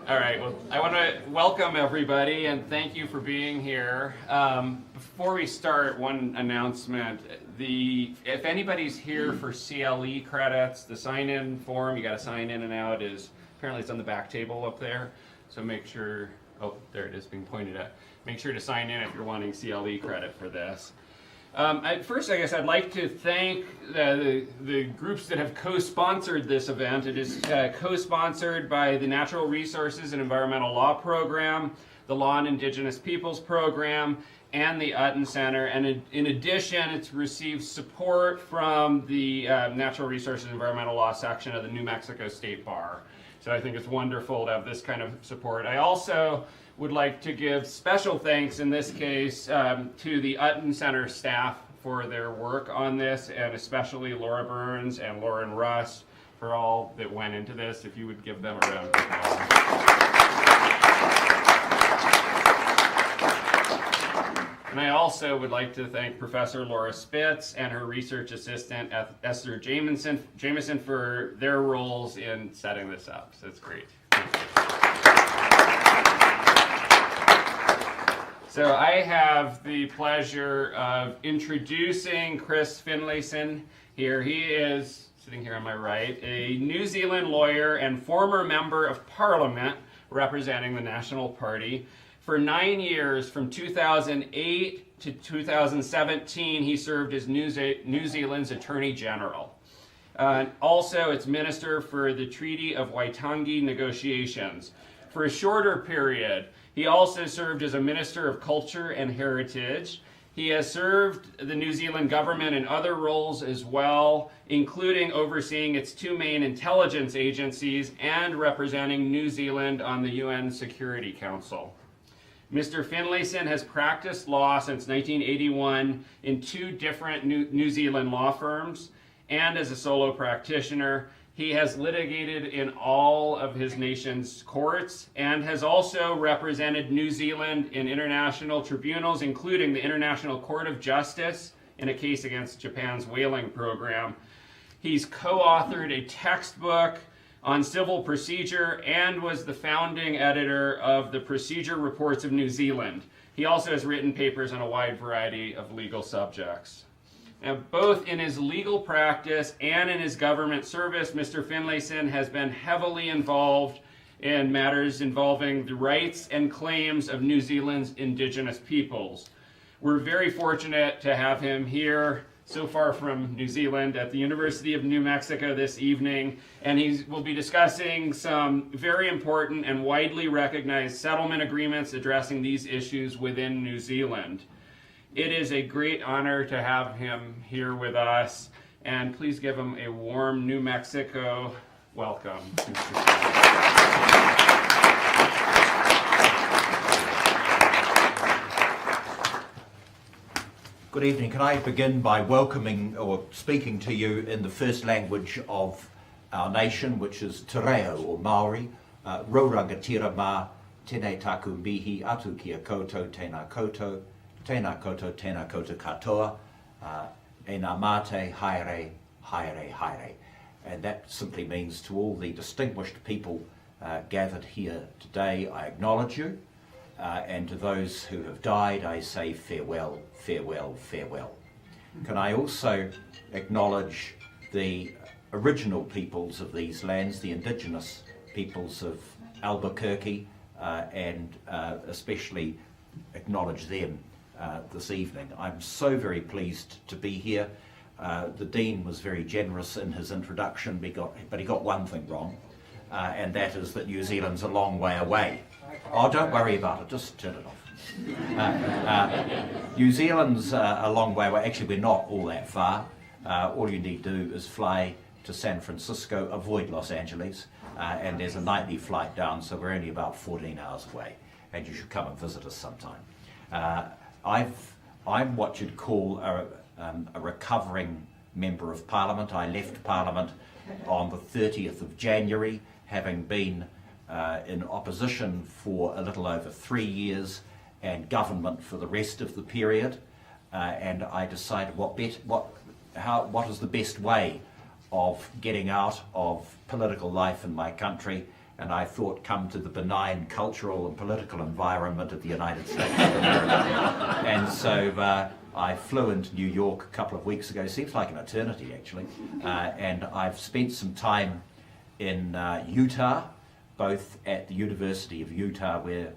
All right, well, I want to welcome everybody and thank you for being here. Before we start, one announcement. If anybody's here for CLE credits, the sign-in form, you got to sign in and out, apparently it's on the back table up there. So make sure, oh, there it is being pointed at. Make sure to sign in if you're wanting CLE credit for this. First, I guess I'd like to thank the groups that have co-sponsored this event. It is co-sponsored by the Natural Resources and Environmental Law Program, the Law and Indigenous Peoples Program, and the Utton Center. And in addition, it's received support from the Natural Resources and Environmental Law section of the New Mexico State Bar. So I think it's wonderful to have this kind of support. I also would like to give special thanks in this case to the Utton Center staff for their work on this, and especially Laura Burns and Lauren Russ for all that went into this. If you would give them a round of applause. And I also would like to thank Professor Laura Spitz and her research assistant Esther Jameson for their roles in setting this up. So it's great. So I have the pleasure of introducing Chris Finlayson here. He is, sitting here on my right, a New Zealand lawyer and former member of Parliament representing the National Party. For 9 years, from 2008 to 2017, he served as New Zealand's Attorney General. Also, it's Minister for the Treaty of Waitangi negotiations. For a shorter period, he also served as a Minister of Culture and Heritage. He has served the New Zealand government in other roles as well, including overseeing its two main intelligence agencies and representing New Zealand on the UN Security Council. Mr. Finlayson has practiced law since 1981 in two different New Zealand law firms, and as a solo practitioner. He has litigated in all of his nation's courts and has also represented New Zealand in international tribunals, including the International Court of Justice in a case against Japan's whaling program. He's co-authored a textbook on civil procedure and was the founding editor of the Procedure Reports of New Zealand. He also has written papers on a wide variety of legal subjects. Now, both in his legal practice and in his government service, Mr. Finlayson has been heavily involved in matters involving the rights and claims of New Zealand's Indigenous peoples. We're very fortunate to have him here so far from New Zealand at the University of New Mexico this evening, and he will be discussing some very important and widely recognized settlement agreements addressing these issues within New Zealand. It is a great honor to have him here with us, and please give him a warm New Mexico welcome. Good evening. Can I begin by welcoming or speaking to you in the first language of our nation, which is Te Reo or Maori, Raurangatira mā, tēnei taku mihi atu kia koutou, tēnā koutou, tēnā koutou, tēnā koutou katoa, e ngā mate, haere, haere, haere. And that simply means to all the distinguished people gathered here today, I acknowledge you. And to those who have died, I say farewell, farewell, farewell. Can I also acknowledge the original peoples of these lands, the Indigenous peoples of Albuquerque, and especially acknowledge them this evening. I'm so very pleased to be here. The Dean was very generous in his introduction, but he got one thing wrong, and that is that New Zealand's a long way away. Oh, don't worry about it, just turn it off. New Zealand's a long way away. Actually, we're not all that far. All you need to do is fly to San Francisco, avoid Los Angeles, and there's a nightly flight down, so we're only about 14 hours away, and you should come and visit us sometime. I'm what you'd call a recovering Member of Parliament. I left Parliament on the 30th of January, having been in opposition for a little over 3 years and government for the rest of the period, and I decided what is the best way of getting out of political life in my country and I thought come to the benign cultural and political environment of the United States of America. And so I flew into New York a couple of weeks ago, seems like an eternity actually, and I've spent some time in Utah, both at the University of Utah, where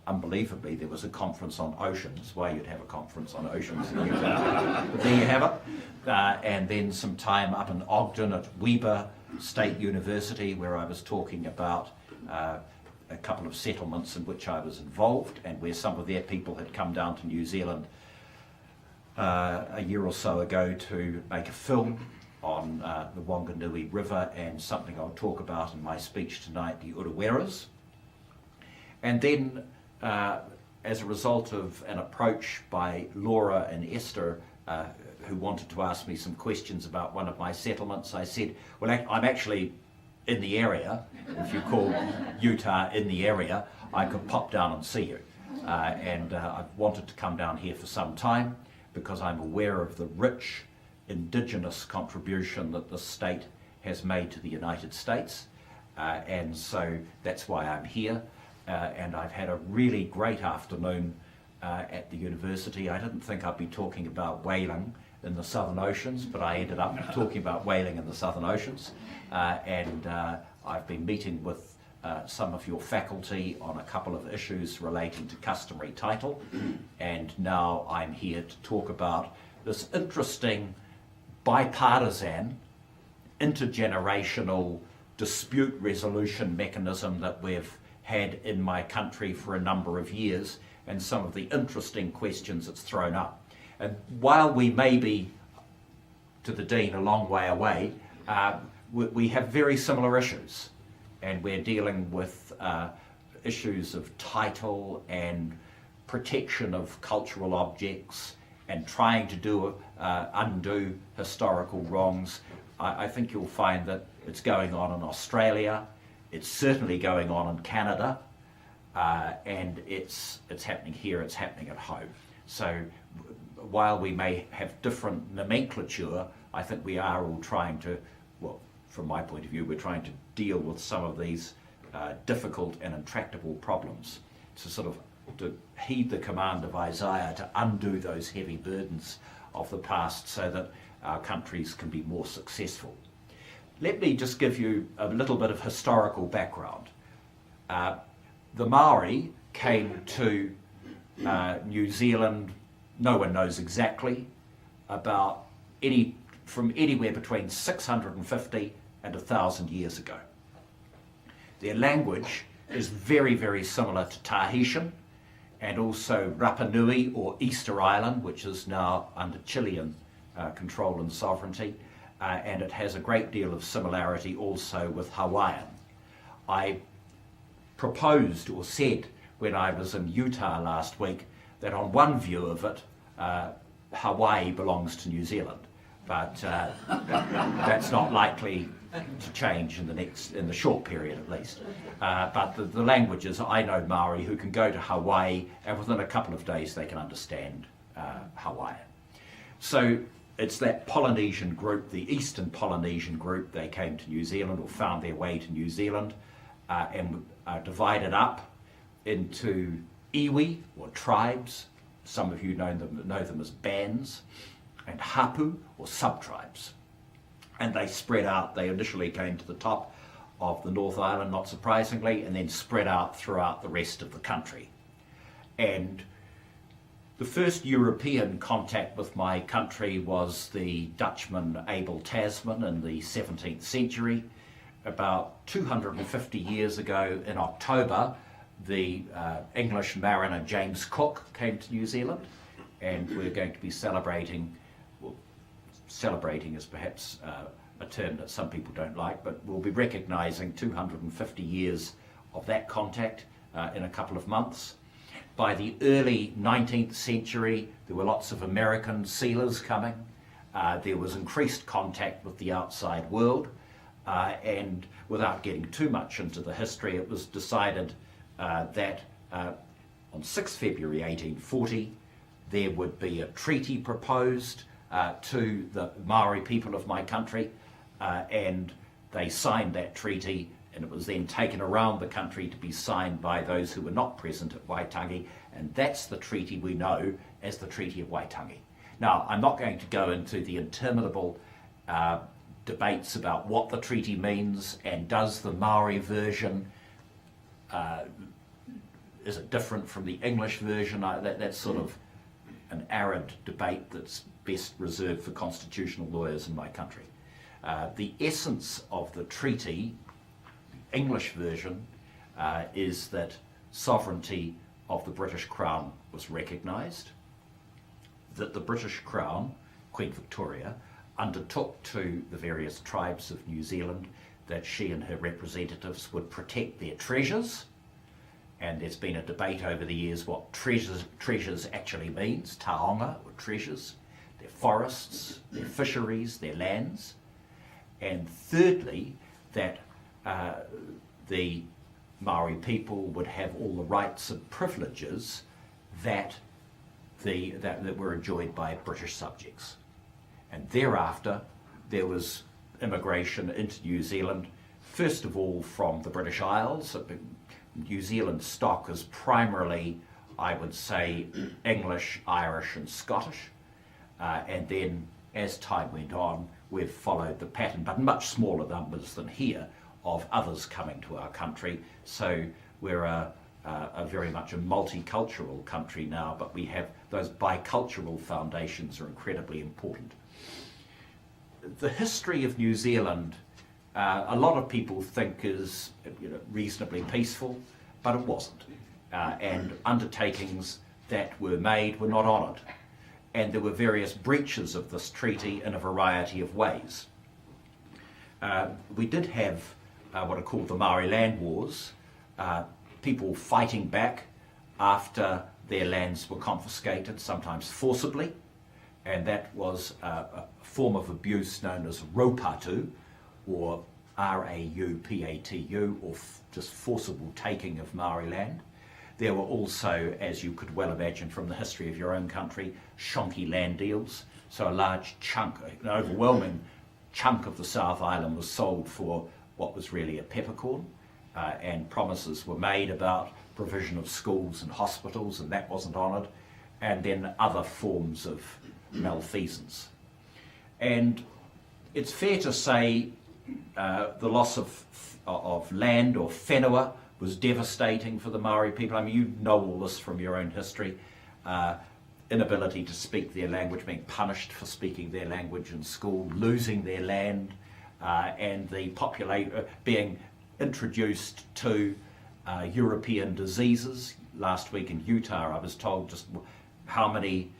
unbelievably there was a conference on oceans. Why you'd have a conference on oceans in Utah, but there you have it. And then some time up in Ogden at Weber State University, where I was talking about a couple of settlements in which I was involved, and where some of their people had come down to New Zealand a year or so ago to make a film on the Wanganui River, and something I'll talk about in my speech tonight, the Uraweras. And then as a result of an approach by Laura and Esther, who wanted to ask me some questions about one of my settlements, I said, well, I'm actually in the area. If you call Utah in the area, I could pop down and see you. And I've wanted to come down here for some time because I'm aware of the rich Indigenous contribution that the state has made to the United States. And so that's why I'm here. And I've had a really great afternoon at the university. I didn't think I'd be talking about whaling in the Southern Oceans, but I ended up talking about whaling in the Southern Oceans. And I've been meeting with some of your faculty on a couple of issues relating to customary title. And now I'm here to talk about this interesting bipartisan, intergenerational dispute resolution mechanism that we've had in my country for a number of years, and some of the interesting questions it's thrown up. And while we may be, to the Dean, a long way away, we have very similar issues, and we're dealing with issues of title and protection of cultural objects and trying to undo historical wrongs. I think you'll find that it's going on in Australia, it's certainly going on in Canada, and it's happening here, it's happening at home. So while we may have different nomenclature, I think we are all trying to, well, from my point of view, we're trying to deal with some of these difficult and intractable problems, to sort of to heed the command of Isaiah to undo those heavy burdens of the past so that our countries can be more successful. Let me just give you a little bit of historical background. The Maori came to New Zealand, no one knows exactly, from anywhere between 650 and 1,000 years ago. Their language is very, very similar to Tahitian, and also Rapa Nui, or Easter Island, which is now under Chilean control and sovereignty, and it has a great deal of similarity also with Hawaiian. I proposed or said when I was in Utah last week that on one view of it, Hawaii belongs to New Zealand, but that's not likely to change in the short period at least. But the languages, I know Maori who can go to Hawaii and within a couple of days they can understand Hawaiian. So it's that Polynesian group, the Eastern Polynesian group, they came to New Zealand or found their way to New Zealand and are divided up into iwi, or tribes. Some of you know them as bands, and hapu, or sub-tribes. And they spread out. They initially came to the top of the North Island, not surprisingly, and then spread out throughout the rest of the country. And the first European contact with my country was the Dutchman Abel Tasman in the 17th century. About 250 years ago in October, the English mariner James Cook came to New Zealand, and we're going to be celebrating, well, celebrating is perhaps a term that some people don't like, but we'll be recognising 250 years of that contact in a couple of months. By the early 19th century, there were lots of American sealers coming. There was increased contact with the outside world, and without getting too much into the history, it was decided that on 6 February 1840, there would be a treaty proposed to the Maori people of my country, and they signed that treaty, and it was then taken around the country to be signed by those who were not present at Waitangi, and that's the treaty we know as the Treaty of Waitangi. Now, I'm not going to go into the interminable debates about what the treaty means, and does the Maori version, is it different from the English version? That's sort of an arid debate that's best reserved for constitutional lawyers in my country. The essence of the treaty, the English version, is that sovereignty of the British Crown was recognised, that the British Crown, Queen Victoria, undertook to the various tribes of New Zealand that she and her representatives would protect their treasures, and there's been a debate over the years what treasures actually means, taonga, or treasures, their forests, their fisheries, their lands, and thirdly, that the Maori people would have all the rights and privileges that were enjoyed by British subjects. And thereafter, there was immigration into New Zealand, first of all from the British Isles. New Zealand stock is primarily, I would say, English, Irish and Scottish. And then, as time went on, we've followed the pattern, but in much smaller numbers than here, of others coming to our country. So we're a very much a multicultural country now, but we have those bicultural foundations are incredibly important. The history of New Zealand, a lot of people think is reasonably peaceful, but it wasn't. And undertakings that were made were not honoured. And there were various breaches of this treaty in a variety of ways. We did have what are called the Maori land wars, people fighting back after their lands were confiscated, sometimes forcibly, and that was a form of abuse known as raupatu, or R-A-U-P-A-T-U, or just forcible taking of Maori land. There were also, as you could well imagine from the history of your own country, shonky land deals. So a large chunk, an overwhelming chunk of the South Island was sold for what was really a peppercorn, and promises were made about provision of schools and hospitals, and that wasn't honoured, and then other forms of malfeasance. And it's fair to say the loss of land, or whenua, was devastating for the Maori people. I mean, you know all this from your own history. Inability to speak their language, being punished for speaking their language in school, losing their land, and the population being introduced to European diseases. Last week in Utah, I was told just how many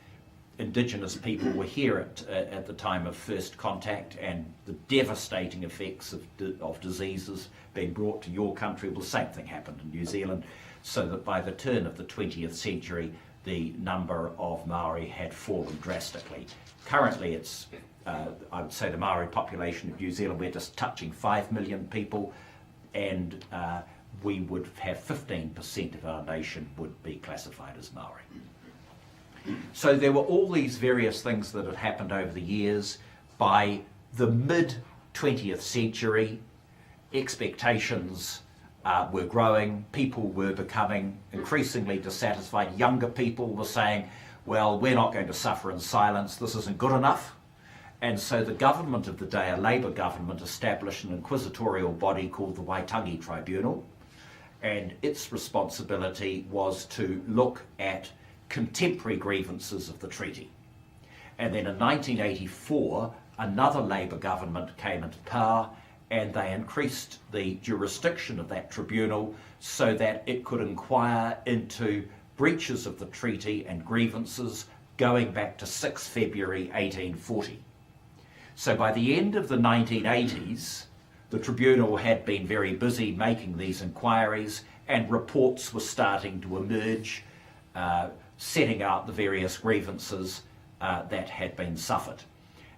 Indigenous people were here at the time of first contact, and the devastating effects of diseases being brought to your country. Well, the same thing happened in New Zealand, so that by the turn of the 20th century, the number of Maori had fallen drastically. Currently, it's, I would say the Maori population of New Zealand, we're just touching 5 million people, and we would have 15% of our nation would be classified as Maori. So there were all these various things that had happened over the years. By the mid-20th century, expectations were growing, people were becoming increasingly dissatisfied. Younger people were saying, well, we're not going to suffer in silence, this isn't good enough. And so the government of the day, a Labour government, established an inquisitorial body called the Waitangi Tribunal, and its responsibility was to look at contemporary grievances of the treaty. And then in 1984, another Labour government came into power, and they increased the jurisdiction of that tribunal so that it could inquire into breaches of the treaty and grievances going back to 6 February 1840. So by the end of the 1980s, the tribunal had been very busy making these inquiries, and reports were starting to emerge, setting out the various grievances that had been suffered.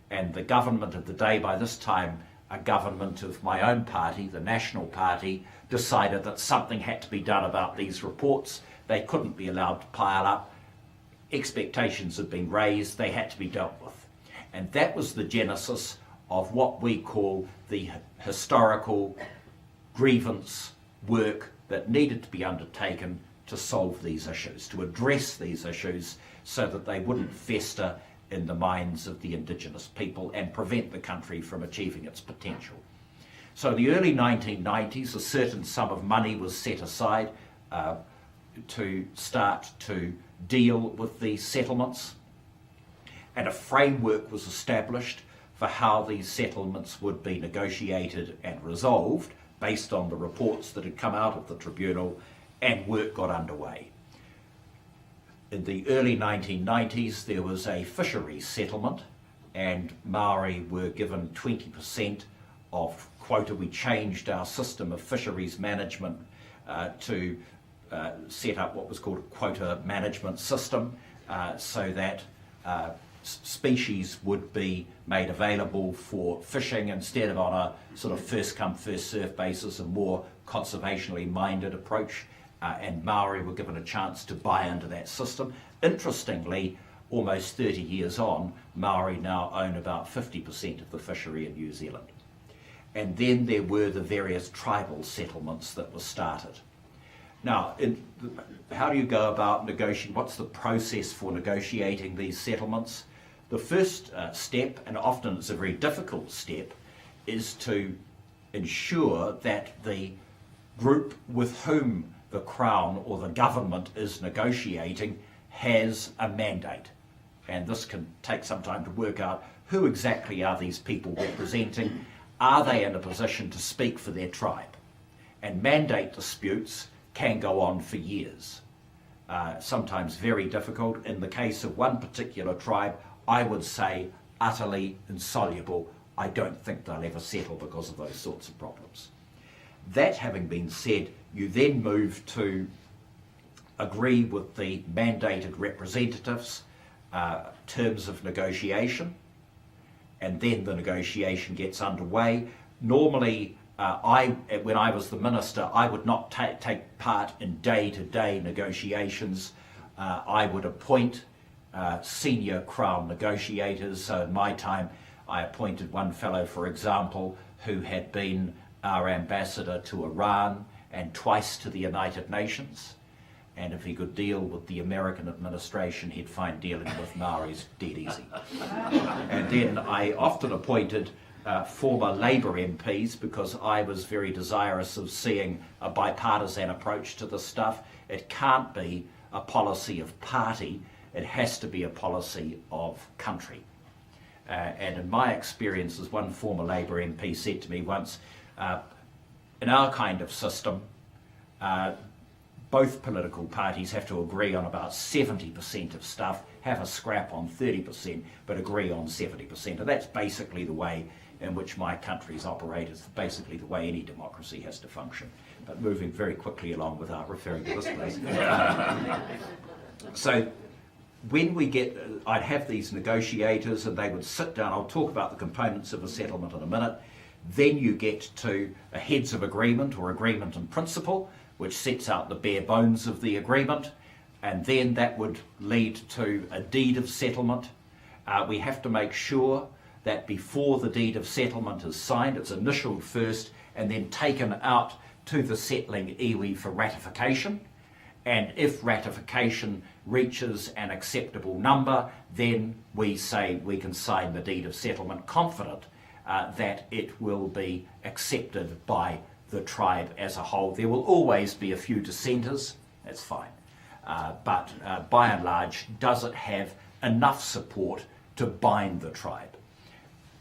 And the government of the day, by this time a government of my own party, the National Party, decided that something had to be done about these reports. They couldn't be allowed to pile up. Expectations had been raised, they had to be dealt with. And that was the genesis of what we call the historical grievance work that needed to be undertaken to solve these issues, to address these issues so that they wouldn't fester in the minds of the Indigenous people and prevent the country from achieving its potential. So in the early 1990s, a certain sum of money was set aside to start to deal with these settlements, and a framework was established for how these settlements would be negotiated and resolved based on the reports that had come out of the tribunal, and work got underway. In the early 1990s, there was a fisheries settlement, and Maori were given 20% of quota. We changed our system of fisheries management to set up what was called a quota management system, so that species would be made available for fishing instead of on a sort of first come first served basis, a more conservationally minded approach, and Maori were given a chance to buy into that system. Interestingly, almost 30 years on, Maori now own about 50% of the fishery in New Zealand. And then there were the various tribal settlements that were started. Now, how do you go about negotiating? What's the process for negotiating these settlements? The first step, and often it's a very difficult step, is to ensure that the group with whom the Crown or the government is negotiating has a mandate. And this can take some time to work out who exactly are these people representing. Are they in a position to speak for their tribe? And mandate disputes can go on for years, sometimes very difficult. In the case of one particular tribe, I would say utterly insoluble. I don't think they'll ever settle because of those sorts of problems. That having been said, you then move to agree with the mandated representatives terms of negotiation, and then the negotiation gets underway. Normally, when I was the minister, I would not take part in day-to-day negotiations. I would appoint senior Crown negotiators. So in my time, I appointed one fellow, for example, who had been our ambassador to Iran and twice to the United Nations. And if he could deal with the American administration, he'd find dealing with Maoris dead easy. And then I often appointed former Labour MPs, because I was very desirous of seeing a bipartisan approach to this stuff. It can't be a policy of party, it has to be a policy of country. And in my experience, as one former Labour MP said to me once, in our kind of system, both political parties have to agree on about 70% of stuff, have a scrap on 30%, but agree on 70%. And that's basically the way in which my countries operate. It's basically the way any democracy has to function. But moving very quickly along without referring to this place. So when we get, I'd have these negotiators and they would sit down. I'll talk about the components of a settlement in a minute. Then you get to a heads of agreement or agreement in principle, which sets out the bare bones of the agreement, and then that would lead to a deed of settlement. We have to make sure that before the deed of settlement is signed, it's initialed first and then taken out to the settling iwi for ratification. And if ratification reaches an acceptable number, then we say we can sign the deed of settlement, confident that it will be accepted by the tribe as a whole. There will always be a few dissenters, that's fine. But by and large, does it have enough support to bind the tribe?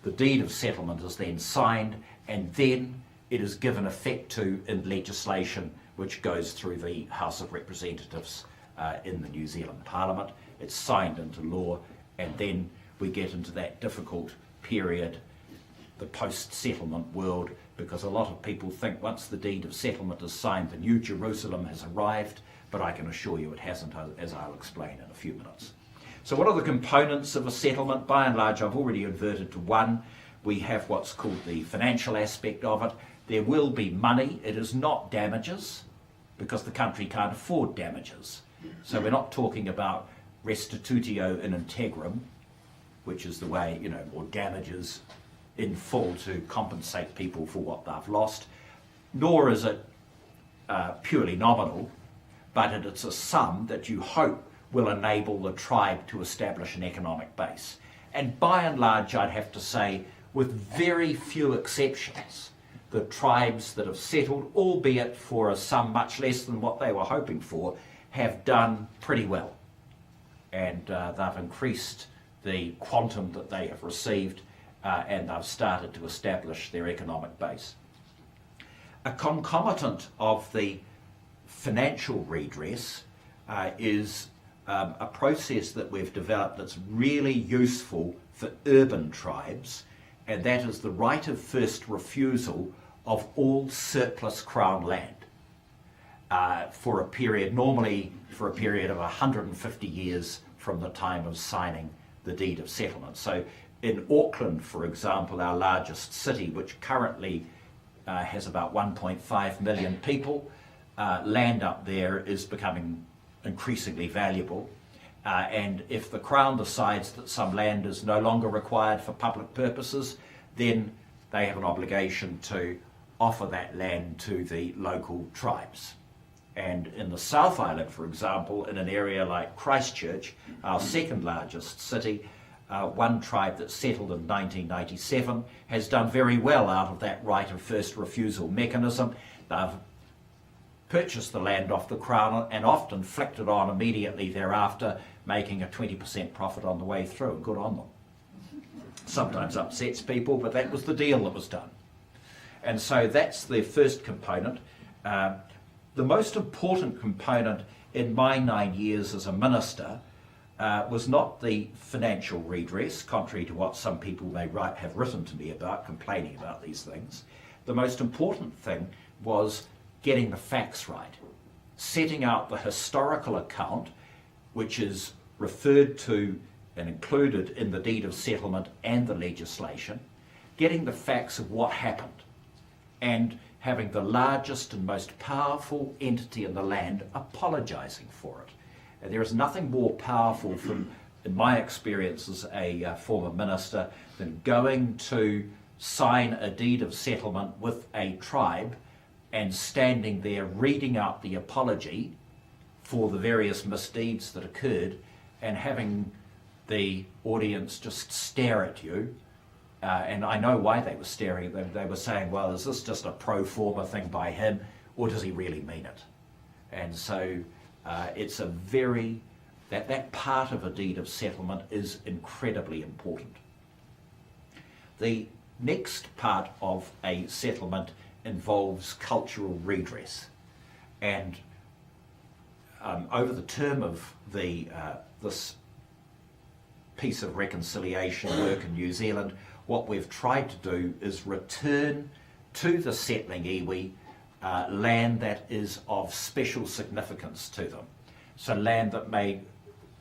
The deed of settlement is then signed, and then it is given effect to in legislation which goes through the House of Representatives in the New Zealand Parliament. It's signed into law, and then we get into that difficult period, the post-settlement world, because a lot of people think once the deed of settlement is signed, the New Jerusalem has arrived, but I can assure you it hasn't, as I'll explain in a few minutes. So what are the components of a settlement? By and large, I've already adverted to one. We have what's called the financial aspect of it. There will be money. It is not damages, because the country can't afford damages. So we're not talking about restitutio in integrum, which is the way, or damages in full to compensate people for what they've lost. nor is it purely nominal, but it's a sum that you hope will enable the tribe to establish an economic base. And by and large, I'd have to say, with very few exceptions, the tribes that have settled, albeit for a sum much less than what they were hoping for, have done pretty well. And they've increased the quantum that they have received, and they've started to establish their economic base. A concomitant of the financial redress is a process that we've developed that's really useful for urban tribes, and that is the right of first refusal of all surplus Crown land for a period, normally for a period of 150 years from the time of signing the deed of settlement. So in Auckland, for example, our largest city, which currently has about 1.5 million people, land up there is becoming increasingly valuable. And if the Crown decides that some land is no longer required for public purposes, then they have an obligation to offer that land to the local tribes. And in the South Island, for example, in an area like Christchurch, our second largest city, one tribe that settled in 1997 has done very well out of that right of first refusal mechanism. They've purchased the land off the Crown and often flicked it on immediately thereafter, making a 20% profit on the way through, and good on them. Sometimes upsets people, but that was the deal that was done. And so that's the first component. The most important component in my 9 years as a minister was not the financial redress, contrary to what some people may have written to me about, complaining about these things. The most important thing was getting the facts right, setting out the historical account, which is referred to and included in the deed of settlement and the legislation, getting the facts of what happened, and having the largest and most powerful entity in the land apologising for it. And there is nothing more powerful in my experience as a former minister, than going to sign a deed of settlement with a tribe and standing there reading out the apology for the various misdeeds that occurred, and having the audience just stare at you. And I know why they were staring at them. They were saying, well, is this just a pro forma thing by him, or does he really mean it? And so it's a very, that part of a deed of settlement is incredibly important. The next part of a settlement involves cultural redress. And over the term of this piece of reconciliation work in New Zealand, what we've tried to do is return to the settling iwi land that is of special significance to them. So land that may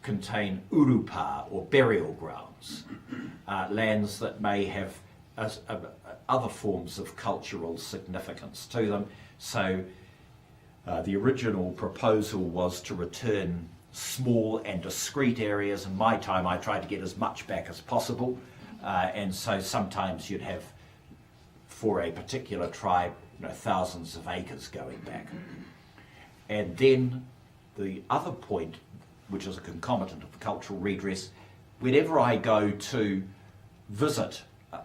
contain urupa or burial grounds, lands that may have other forms of cultural significance to them. So the original proposal was to return small and discrete areas. In my time, I tried to get as much back as possible. And so sometimes you'd have, for a particular tribe, thousands of acres going back. And then the other point, which is a concomitant of the cultural redress, whenever I go to visit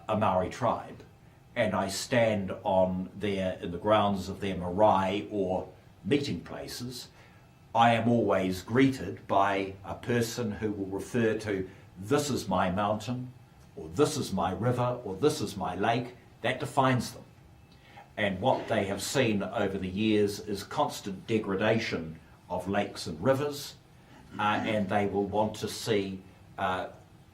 a Maori tribe and I stand in the grounds of their marae or meeting places, I am always greeted by a person who will refer to, this is my mountain, or this is my river, or this is my lake. That defines them. And what they have seen over the years is constant degradation of lakes and rivers, and they will want to see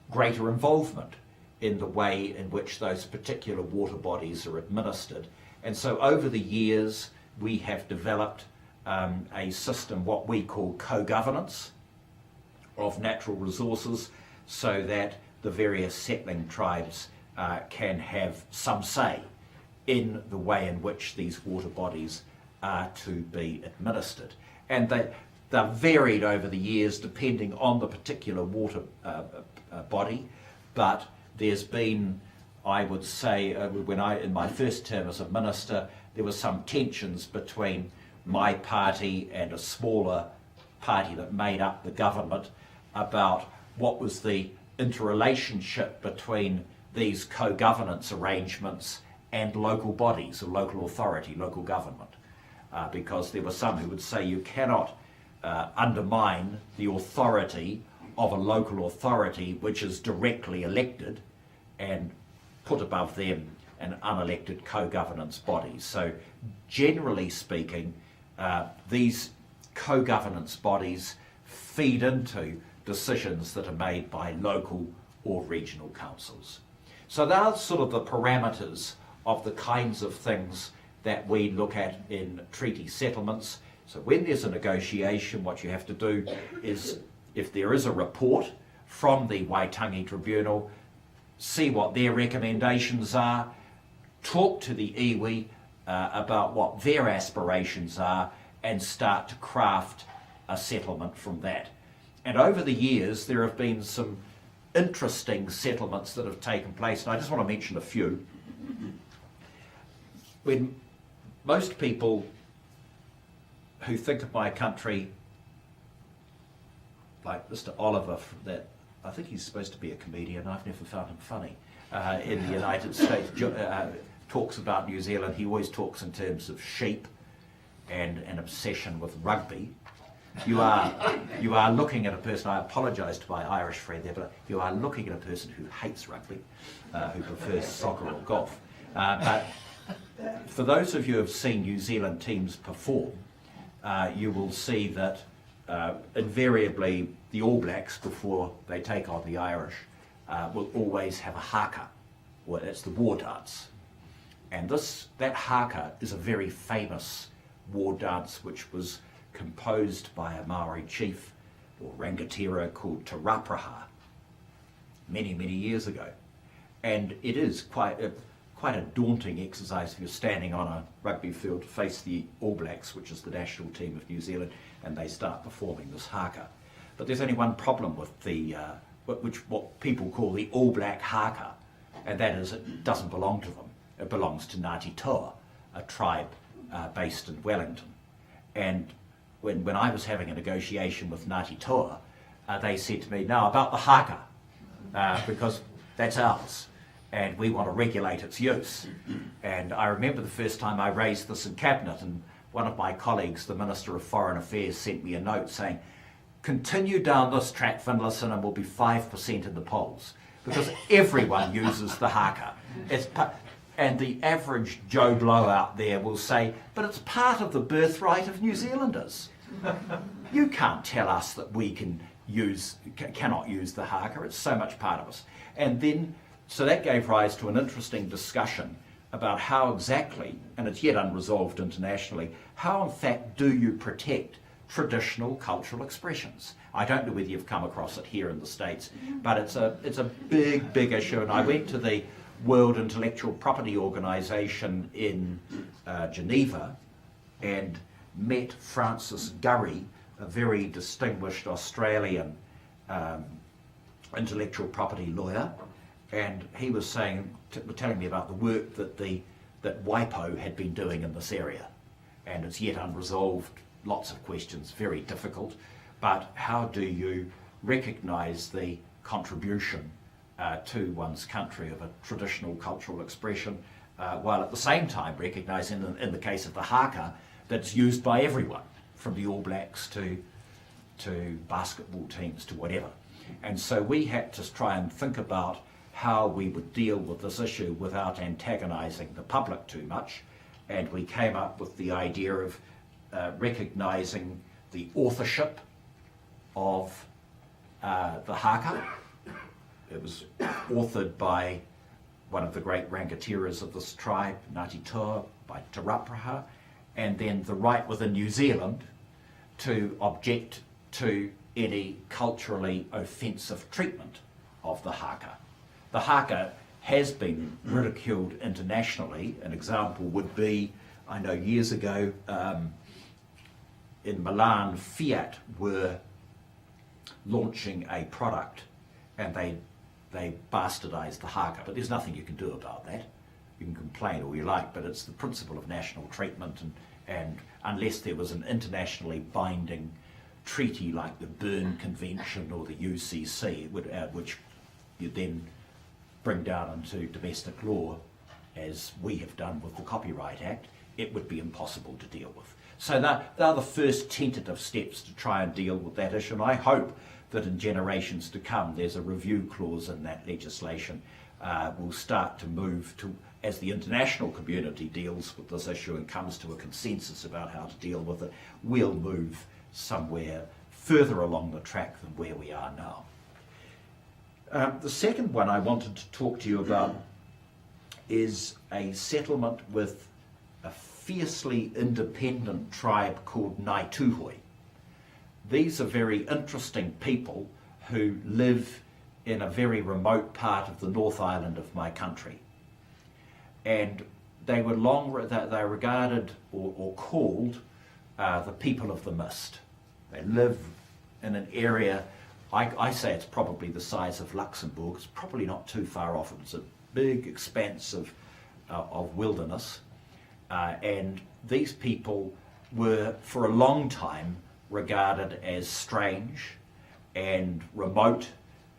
greater involvement in the way in which those particular water bodies are administered. And so over the years, we have developed a system, what we call co-governance of natural resources, so that the various settling tribes can have some say in the way in which these water bodies are to be administered. And they're varied over the years depending on the particular water body, but there's been, I would say, in my first term as a minister, there there were some tensions between my party and a smaller party that made up the government about what was the interrelationship between these co-governance arrangements and local bodies, or local authority, local government. Because there were some who would say you cannot undermine the authority of a local authority which is directly elected and put above them an unelected co-governance body. So generally speaking, these co-governance bodies feed into decisions that are made by local or regional councils. So that's sort of the parameters of the kinds of things that we look at in treaty settlements. So when there's a negotiation, what you have to do is, if there is a report from the Waitangi Tribunal, see what their recommendations are, talk to the iwi about what their aspirations are, and start to craft a settlement from that. And over the years, there have been some interesting settlements that have taken place, and I just want to mention a few. When most people who think of my country, like Mr. Oliver, that I think he's supposed to be a comedian, I've never found him funny, in the United States, talks about New Zealand, he always talks in terms of sheep and an obsession with rugby. You are looking at a person, I apologise to my Irish friend there, but you are looking at a person who hates rugby, who prefers soccer or golf. But for those of you who have seen New Zealand teams perform, you will see that invariably the All Blacks, before they take on the Irish, will always have a haka, or that's the war dance. And that haka is a very famous war dance which was composed by a Maori chief or rangatira called Tarapraha many, many years ago. And it is quite a daunting exercise if you're standing on a rugby field to face the All Blacks, which is the national team of New Zealand, and they start performing this haka. But there's only one problem with what people call the All Black haka, and that is it doesn't belong to them. It belongs to Ngāti Toa, a tribe based in Wellington. And when I was having a negotiation with Ngāti Toa, they said to me, no, about the haka, because that's ours, and we want to regulate its use. And I remember the first time I raised this in Cabinet, and one of my colleagues, the Minister of Foreign Affairs, sent me a note saying, continue down this track, Finlayson, and we'll be 5% in the polls, because everyone uses the haka. And the average Joe Blow out there will say, but it's part of the birthright of New Zealanders. You can't tell us that we cannot use the haka, it's so much part of us. And then, so that gave rise to an interesting discussion about how exactly, and it's yet unresolved internationally, how in fact do you protect traditional cultural expressions? I don't know whether you've come across it here in the States, but it's a big, big issue. And I went to the World Intellectual Property Organisation in Geneva and met Francis Gurry, a very distinguished Australian intellectual property lawyer, and he was telling me about the work that WIPO had been doing in this area, and it's yet unresolved, lots of questions, very difficult, but how do you recognise the contribution to one's country of a traditional cultural expression, while at the same time recognising, in the case of the haka, that it's used by everyone, from the All Blacks to basketball teams to whatever. And so we had to try and think about how we would deal with this issue without antagonising the public too much, and we came up with the idea of recognising the authorship of the haka. It was authored by one of the great rangatiras of this tribe, Ngāti Toa, by Tarapraha, and then the right within New Zealand to object to any culturally offensive treatment of the haka. The haka has been ridiculed internationally. An example would be, I know years ago in Milan, Fiat were launching a product and they bastardised the haka, but there's nothing you can do about that. you can complain all you like, but it's the principle of national treatment, and unless there was an internationally binding treaty like the Berne Convention or the UCC, which you then bring down into domestic law, as we have done with the Copyright Act, it would be impossible to deal with. So they're the first tentative steps to try and deal with that issue, and I hope that in generations to come there's a review clause in that legislation. Will start to move to, as the international community deals with this issue and comes to a consensus about how to deal with it, we'll move somewhere further along the track than where we are now. The second one I wanted to talk to you about is a settlement with a fiercely independent tribe called Ngaituhoi. These are very interesting people who live in a very remote part of the North Island of my country. And they were they're regarded or called the people of the mist. They live in an area, I say it's probably the size of Luxembourg. It's probably not too far off. It's a big expanse of wilderness. And these people were for a long time regarded as strange and remote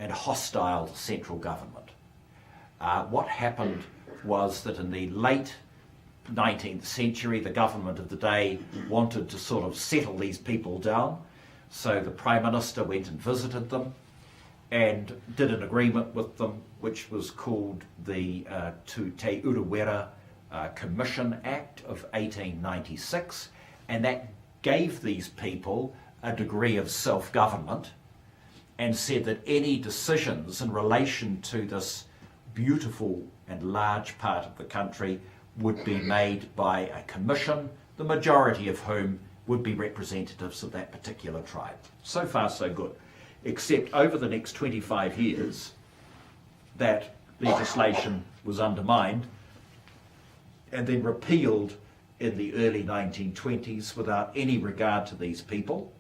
and hostile to central government. What happened was that in the late 19th century, the government of the day wanted to sort of settle these people down. So the Prime Minister went and visited them and did an agreement with them, which was called the Te Urewera Commission Act of 1896, and that gave these people a degree of self-government and said that any decisions in relation to this beautiful and large part of the country would be made by a commission, the majority of whom would be representatives of that particular tribe. So far so good, except over the next 25 years that legislation was undermined and then repealed in the early 1920s without any regard to these people.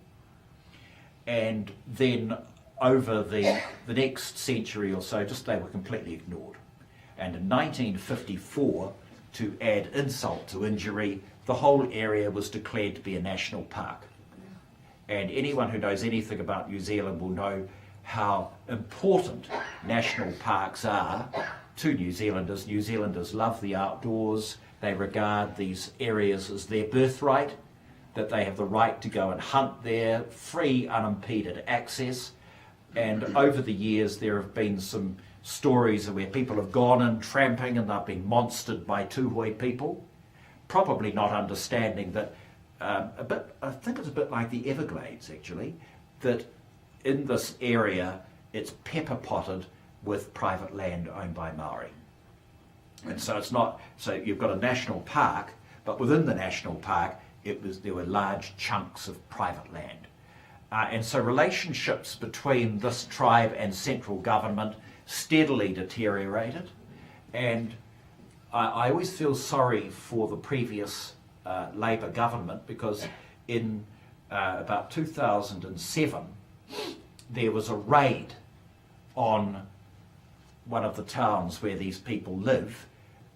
And then over the next century or so, they were completely ignored. And in 1954, to add insult to injury, the whole area was declared to be a national park. And anyone who knows anything about New Zealand will know how important national parks are to New Zealanders. New Zealanders love the outdoors. They regard these areas as their birthright, that they have the right to go and hunt there, free, unimpeded access. And over the years, there have been some stories where people have gone in tramping and they've been monstered by Tūhoe people, probably not understanding that, I think it's a bit like the Everglades actually, that in this area it's pepper potted with private land owned by Maori. And so it's not, so you've got a national park, but within the national park there were large chunks of private land. And so relationships between this tribe and central government steadily deteriorated, and I always feel sorry for the previous Labour government, because in about 2007 there was a raid on one of the towns where these people live,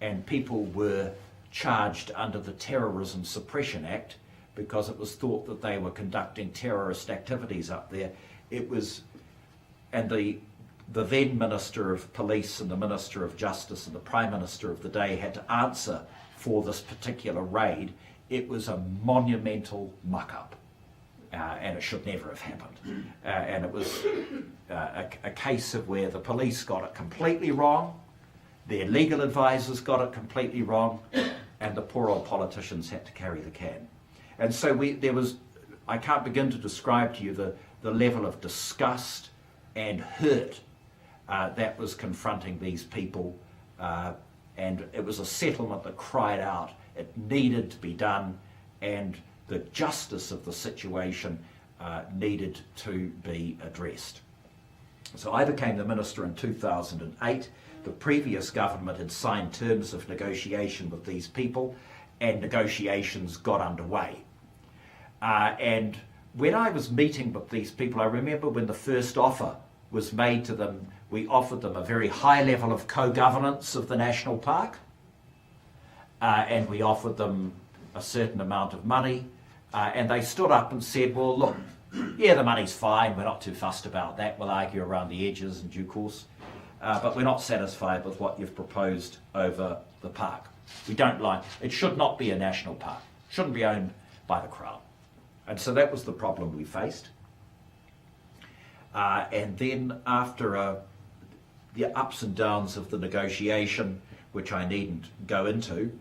and people were charged under the Terrorism Suppression Act because it was thought that they were conducting terrorist activities up there. It was, and the then Minister of Police and the Minister of Justice and the Prime Minister of the day had to answer for this particular raid. It was a monumental muck-up, and it should never have happened. And it was a case of where the police got it completely wrong, their legal advisors got it completely wrong, and the poor old politicians had to carry the can. And so I can't begin to describe to you the level of disgust and hurt that was confronting these people, and it was a settlement that cried out it needed to be done, and the justice of the situation needed to be addressed. So I became the minister in 2008. The previous government had signed terms of negotiation with these people, and negotiations got underway. And when I was meeting with these people, I remember when the first offer was made to them, we offered them a very high level of co-governance of the national park. and we offered them a certain amount of money, and they stood up and said, well, look, yeah, the money's fine, we're not too fussed about that, we'll argue around the edges in due course, but we're not satisfied with what you've proposed over the park. We don't like, it should not be a national park, shouldn't be owned by the Crown. And so that was the problem we faced. And then after the ups and downs of the negotiation, which I needn't go into,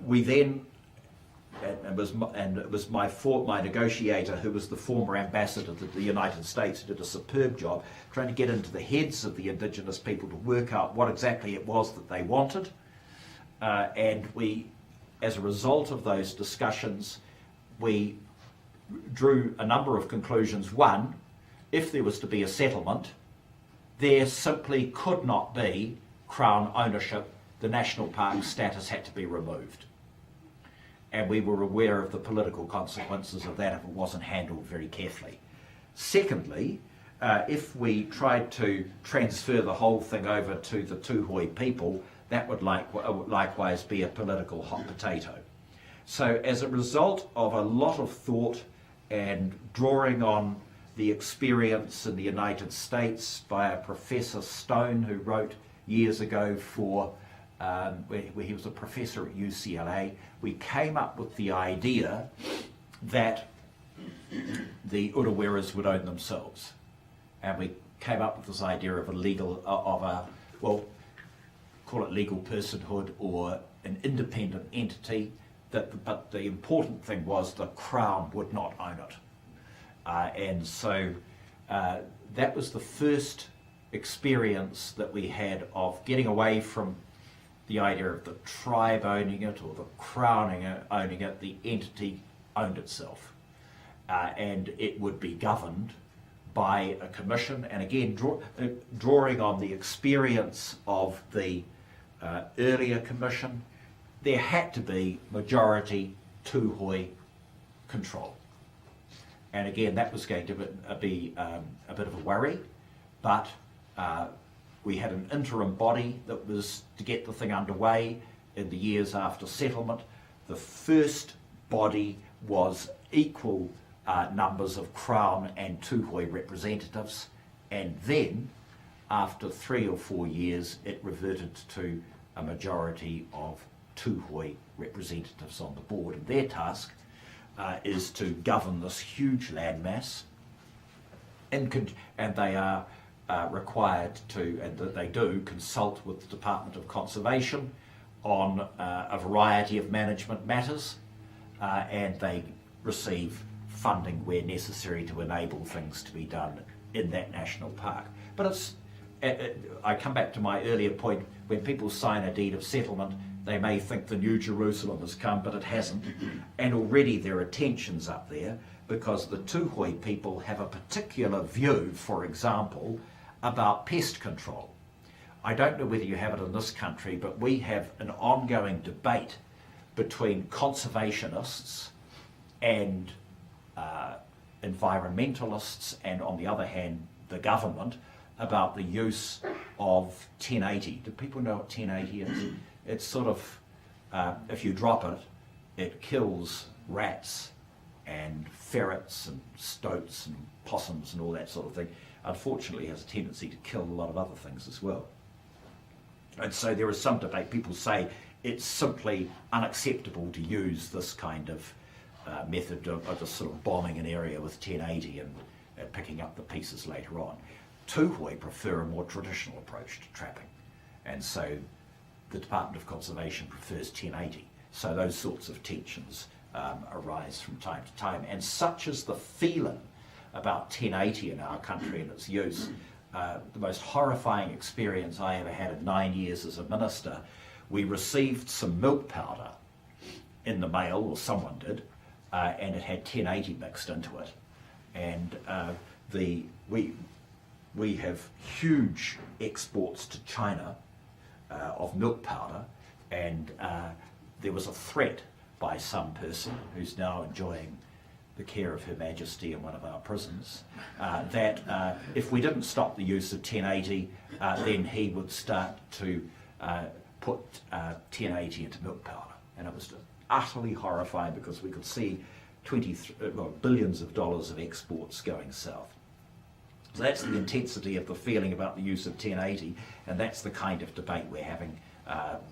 we then, and it was my negotiator, who was the former ambassador to the United States, who did a superb job trying to get into the heads of the Indigenous people to work out what exactly it was that they wanted. And we, as a result of those discussions, we drew a number of conclusions. One, if there was to be a settlement, there simply could not be Crown ownership. The national park status had to be removed. And we were aware of the political consequences of that if it wasn't handled very carefully. Secondly, if we tried to transfer the whole thing over to the Tūhoe people, that would likewise be a political hot potato. So as a result of a lot of thought and drawing on the experience in the United States by a Professor Stone, who wrote years ago for, where he was a professor at UCLA, we came up with the idea that the Uraweras would own themselves. And we came up with this idea of well, call it legal personhood or an independent entity, but the important thing was the Crown would not own it. And so that was the first experience that we had of getting away from the idea of the tribe owning it or the Crown owning it. The entity owned itself. And it would be governed by a commission, and again drawing on the experience of the earlier commission, there had to be majority Tūhoe control. And again, that was going to be a bit of a worry, but we had an interim body that was to get the thing underway in the years after settlement. The first body was equal numbers of Crown and Tūhoe representatives, and then after 3 or 4 years it reverted to a majority of Tūhoe representatives on the board, and their task is to govern this huge landmass, and they are required to, and they do, consult with the Department of Conservation on a variety of management matters, and they receive funding where necessary to enable things to be done in that national park. But it's, I come back to my earlier point, when people sign a deed of settlement, they may think the New Jerusalem has come, but it hasn't. And already there are tensions up there because the Tūhoe people have a particular view, for example, about pest control. I don't know whether you have it in this country, but we have an ongoing debate between conservationists and environmentalists, and on the other hand, the government, about the use of 1080. Do people know what 1080 is? It's sort of, if you drop it, it kills rats and ferrets and stoats and possums and all that sort of thing. Unfortunately, it has a tendency to kill a lot of other things as well. And so there is some debate. People say it's simply unacceptable to use this kind of method of just sort of bombing an area with 1080 and picking up the pieces later on. Tūhoe prefer a more traditional approach to trapping, and so the Department of Conservation prefers 1080. So those sorts of tensions arise from time to time, and such is the feeling about 1080 in our country and its use. The most horrifying experience I ever had in 9 years as a minister, we received some milk powder in the mail, or someone did, and it had 1080 mixed into it. And we have huge exports to China of milk powder, and there was a threat by some person who's now enjoying the care of Her Majesty in one of our prisons, that if we didn't stop the use of 1080, then he would start to put 1080 into milk powder. And it was just utterly horrifying because we could see billions of dollars of exports going south. So that's the intensity of the feeling about the use of 1080, and that's the kind of debate we're having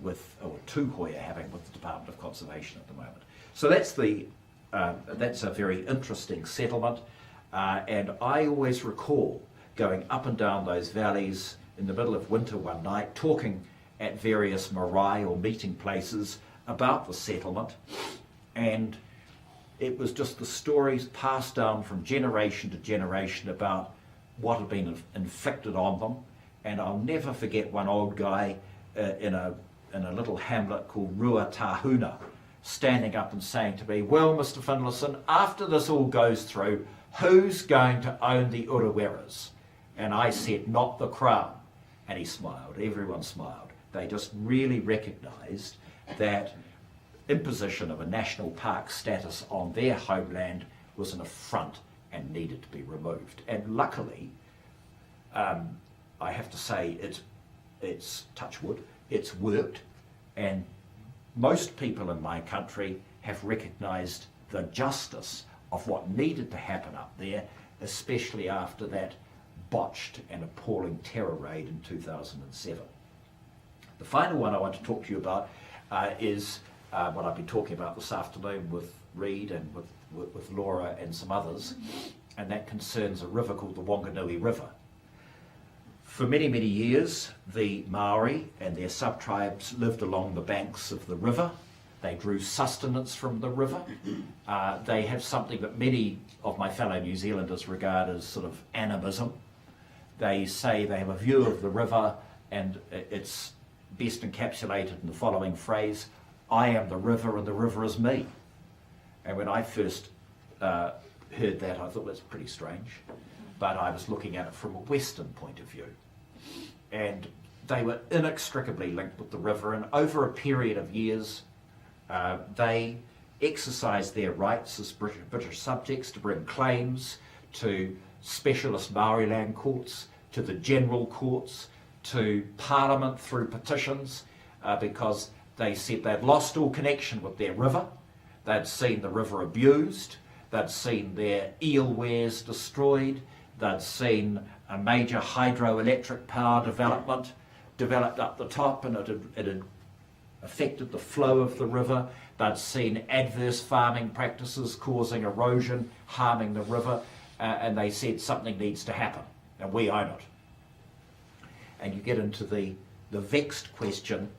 or Tūhoe are having with the Department of Conservation at the moment. So that's a very interesting settlement, and I always recall going up and down those valleys in the middle of winter one night, talking at various marae or meeting places about the settlement, and it was just the stories passed down from generation to generation about what had been inflicted on them. And I'll never forget one old guy in a little hamlet called Ruatahuna standing up and saying to me, "Well, Mr. Finlayson, after this all goes through, who's going to own the Ureweras?" And I said, "Not the Crown." And he smiled. Everyone smiled. They just really recognised that imposition of a national park status on their homeland was an affront and needed to be removed. And luckily, I have to say, it's touch wood, it's worked, and most people in my country have recognised the justice of what needed to happen up there, especially after that botched and appalling terror raid in 2007. The final one I want to talk to you about is what I've been talking about this afternoon with Reid and with Laura and some others, and that concerns a river called the Wanganui River. For many, many years, the Maori and their sub-tribes lived along the banks of the river. They drew sustenance from the river. They have something that many of my fellow New Zealanders regard as sort of animism. They say they have a view of the river, and it's best encapsulated in the following phrase: "I am the river and the river is me." And when I first heard that, I thought that's pretty strange, but I was looking at it from a Western point of view. And they were inextricably linked with the river, and over a period of years, they exercised their rights as British subjects to bring claims to specialist Maori land courts, to the general courts, to Parliament through petitions, because they said they'd lost all connection with their river. They'd seen the river abused. They'd seen their eelwares destroyed. They'd seen a major hydroelectric power development developed up the top, and it had affected the flow of the river. They'd seen adverse farming practices causing erosion, harming the river, and they said something needs to happen, and we own it. And you get into the vexed question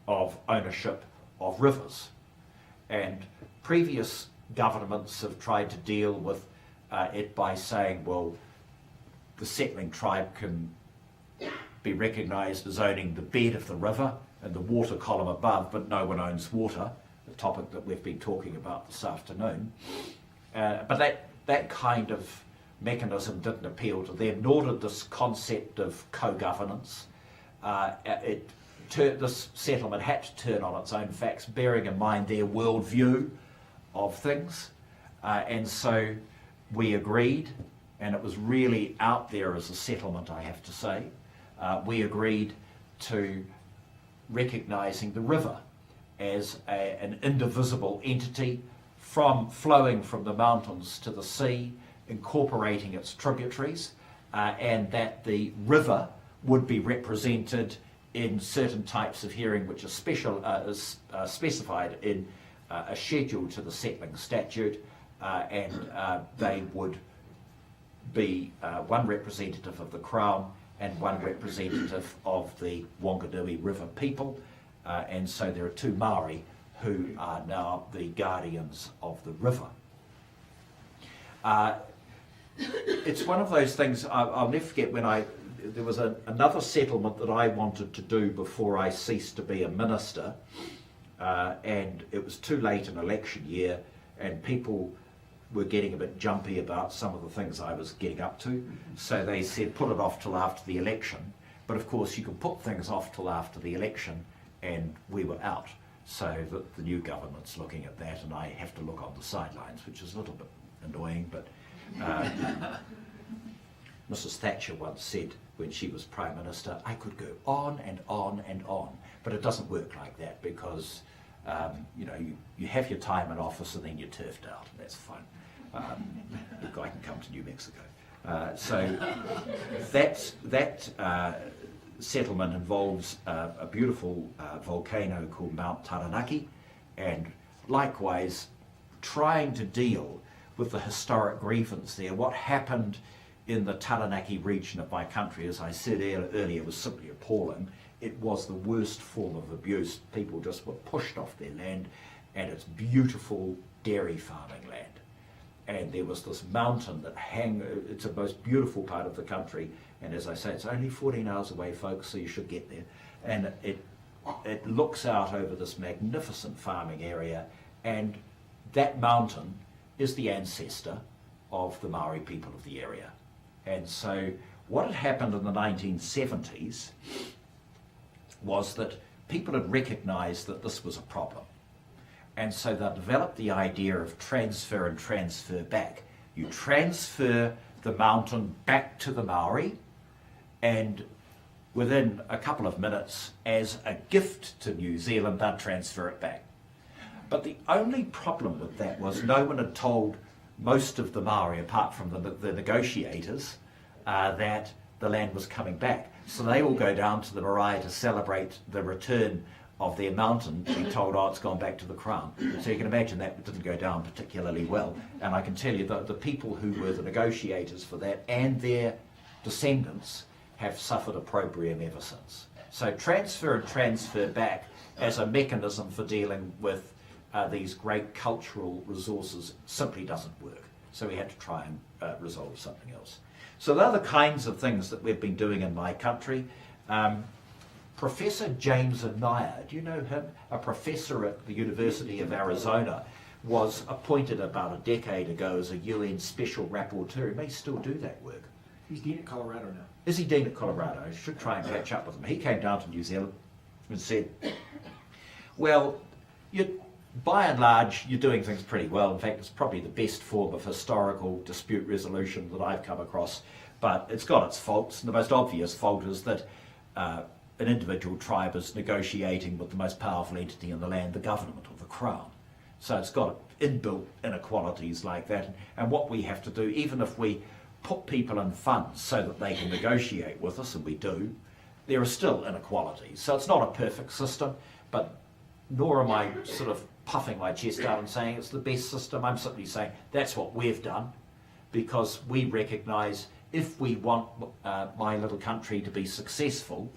of ownership of rivers. And previous governments have tried to deal with it by saying, well, the settling tribe can be recognised as owning the bed of the river and the water column above, but no one owns water, the topic that we've been talking about this afternoon. But that kind of mechanism didn't appeal to them, nor did this concept of co-governance. This settlement had to turn on its own facts, bearing in mind their worldview of things. And so we agreed, and it was really out there as a settlement, I have to say. We agreed to recognising the river as an indivisible entity flowing from the mountains to the sea, incorporating its tributaries, and that the river would be represented in certain types of hearing which are specified in a schedule to the settling statute, and they would be one representative of the Crown and one representative of the Wanganui River people, and so there are two Maori who are now the guardians of the river. It's one of those things I'll never forget. There was another settlement that I wanted to do before I ceased to be a minister, and it was too late in election year, and people were getting a bit jumpy about some of the things I was getting up to, so they said put it off till after the election. But of course you can put things off till after the election, and we were out, so that the new government's looking at that and I have to look on the sidelines, which is a little bit annoying. But Mrs. Thatcher once said when she was Prime Minister, I could go on and on and on, But it doesn't work like that because you have your time in office and then you're turfed out. That's fun. The guy can come to New Mexico. So that settlement involves a beautiful volcano called Mount Taranaki, and likewise trying to deal with the historic grievance there. What happened in the Taranaki region of my country, as I said earlier, was simply appalling. It was the worst form of abuse. People just were pushed off their land, and it's beautiful dairy farming land. And there was this mountain that it's the most beautiful part of the country, and as I say, it's only 14 hours away, folks, so you should get there. And it looks out over this magnificent farming area, and that mountain is the ancestor of the Maori people of the area. And so what had happened in the 1970s was that people had recognised that this was a problem. And so they developed the idea of transfer and transfer back. You transfer the mountain back to the Maori, and within a couple of minutes, as a gift to New Zealand, they'd transfer it back. But the only problem with that was no one had told most of the Maori, apart from the negotiators, that the land was coming back. So they all go down to the marae to celebrate the return of their mountain, to be told, oh, it's gone back to the Crown. So you can imagine that didn't go down particularly well. And I can tell you that the people who were the negotiators for that and their descendants have suffered opprobrium ever since. So transfer and transfer back as a mechanism for dealing with these great cultural resources simply doesn't work. So we had to try and resolve something else. So they're the kinds of things that we've been doing in my country. Professor James Anaya, do you know him? A professor at the University of Arizona, was appointed about a decade ago as a UN Special Rapporteur. He may still do that work. He's Dean at Colorado now. Is he Dean at Colorado? I should try and catch up with him. He came down to New Zealand and said, well, by and large, you're doing things pretty well. In fact, it's probably the best form of historical dispute resolution that I've come across, but it's got its faults. And the most obvious fault is that an individual tribe is negotiating with the most powerful entity in the land, the government or the Crown. So it's got inbuilt inequalities like that. And what we have to do, even if we put people in funds so that they can negotiate with us, and we do, there are still inequalities. So it's not a perfect system, but nor am I sort of puffing my chest out and saying it's the best system. I'm simply saying that's what we've done, because we recognise if we want my little country to be successful,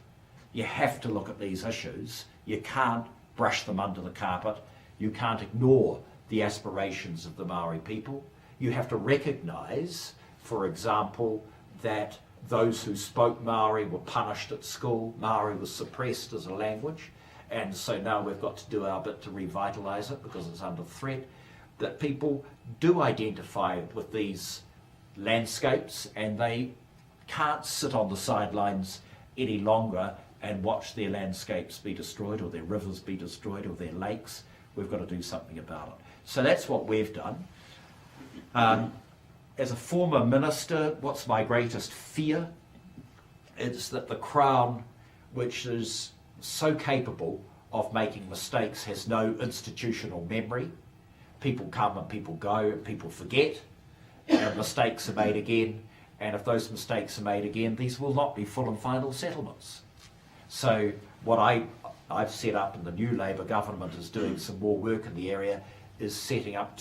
you have to look at these issues. You can't brush them under the carpet. You can't ignore the aspirations of the Maori people. You have to recognise, for example, that those who spoke Maori were punished at school. Maori was suppressed as a language, and so now we've got to do our bit to revitalise it because it's under threat. That people do identify with these landscapes, and they can't sit on the sidelines any longer and watch their landscapes be destroyed, or their rivers be destroyed, or their lakes. We've got to do something about it. So that's what we've done. As a former minister, what's my greatest fear? It's that the Crown, which is so capable of making mistakes, has no institutional memory. People come and people go and people forget, and mistakes are made again. And if those mistakes are made again, these will not be full and final settlements. So what I've set up, and the new Labour government is doing some more work in the area, is setting up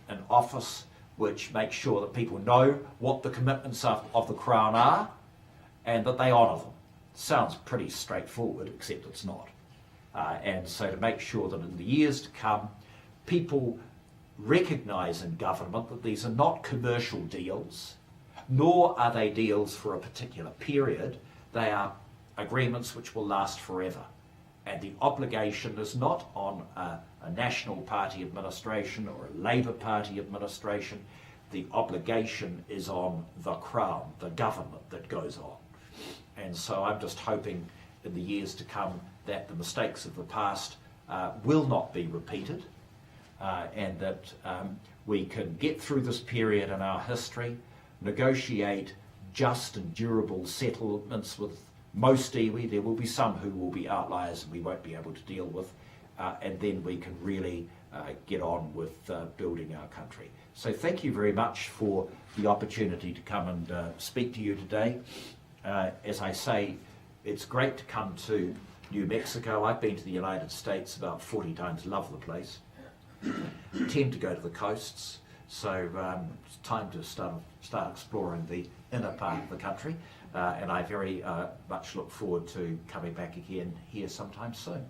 an office which makes sure that people know what the commitments of the Crown are and that they honour them. Sounds pretty straightforward, except it's not. And so to make sure that in the years to come, people recognise in government that these are not commercial deals, nor are they deals for a particular period. They are agreements which will last forever. And the obligation is not on a National Party administration or a Labour Party administration. The obligation is on the Crown, the government that goes on. And so I'm just hoping in the years to come that the mistakes of the past will not be repeated, and that we can get through this period in our history, negotiate just and durable settlements with most iwi. There will be some who will be outliers and we won't be able to deal with, and then we can really get on with building our country. So thank you very much for the opportunity to come and speak to you today. As I say, it's great to come to New Mexico. I've been to the United States about 40 times, love the place. Tend to go to the coasts, so it's time to start exploring the inner part of the country, and I very much look forward to coming back again here sometime soon.